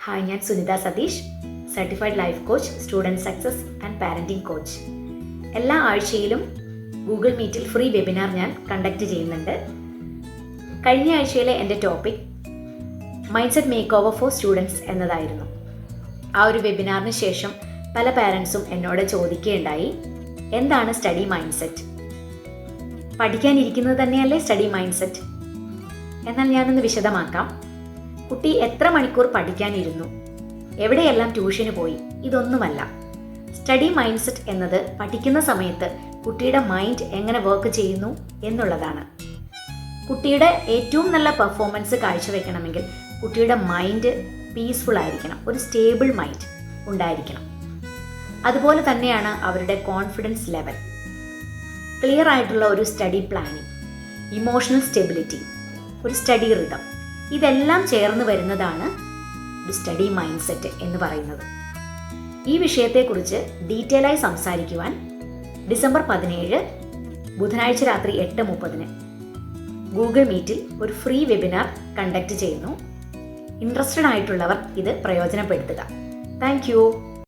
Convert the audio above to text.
Hi, ഞാൻ Sunitha Satheesh, certified life coach, student success and parenting coach. എല്ലാ ആഴ്ചയിലും ഗൂഗിൾ മീറ്റിൽ ഫ്രീ വെബിനാർ ഞാൻ കണ്ടക്ട് ചെയ്യുന്നുണ്ട്. കഴിഞ്ഞ ആഴ്ചയിലെ എൻ്റെ topic mind set make over for students എന്നതായിരുന്നു. ആ ഒരു വെബിനാറിന് ശേഷം പല പാരൻസും എന്നോട് ചോദിക്കുകയുണ്ടായി, എന്താണ് സ്റ്റഡി മൈൻഡ് സെറ്റ്? പഠിക്കാനിരിക്കുന്നത് തന്നെയല്ലേ സ്റ്റഡി മൈൻഡ് സെറ്റ്? എന്നാൽ ഞാനൊന്ന് വിശദമാക്കാം. കുട്ടി എത്ര മണിക്കൂർ പഠിക്കാനിരുന്നു, എവിടെയെല്ലാം ട്യൂഷന് പോയി, ഇതൊന്നുമല്ല. സ്റ്റഡി മൈൻഡ് സെറ്റ് എന്നത് പഠിക്കുന്ന സമയത്ത് കുട്ടിയുടെ മൈൻഡ് എങ്ങനെ വർക്ക് ചെയ്യുന്നു എന്നുള്ളതാണ്. കുട്ടിയുടെ ഏറ്റവും നല്ല പെർഫോമൻസ് കാഴ്ചവെക്കണമെങ്കിൽ കുട്ടിയുടെ മൈൻഡ് പീസ്ഫുൾ ആയിരിക്കണം, ഒരു സ്റ്റേബിൾ മൈൻഡ് ഉണ്ടായിരിക്കണം. അതുപോലെ തന്നെയാണ് അവരുടെ കോൺഫിഡൻസ് ലെവൽ, ക്ലിയർ ആയിട്ടുള്ള ഒരു സ്റ്റഡി പ്ലാനിങ്, ഇമോഷണൽ സ്റ്റെബിലിറ്റി, ഒരു സ്റ്റഡി റിതം, ഇതെല്ലാം ചേർന്ന് വരുന്നതാണ് ഒരു സ്റ്റഡി മൈൻഡ് സെറ്റ് എന്ന് പറയുന്നത്. ഈ വിഷയത്തെക്കുറിച്ച് ഡീറ്റെയിൽ ആയി സംസാരിക്കുവാൻ ഡിസംബർ 17 ബുധനാഴ്ച രാത്രി 8:30 ഗൂഗിൾ മീറ്റിൽ ഒരു ഫ്രീ വെബിനാർ കണ്ടക്ട് ചെയ്യുന്നു. ഇൻട്രസ്റ്റഡ് ആയിട്ടുള്ളവർ ഇത് പ്രയോജനപ്പെടുത്തുക. Thank you.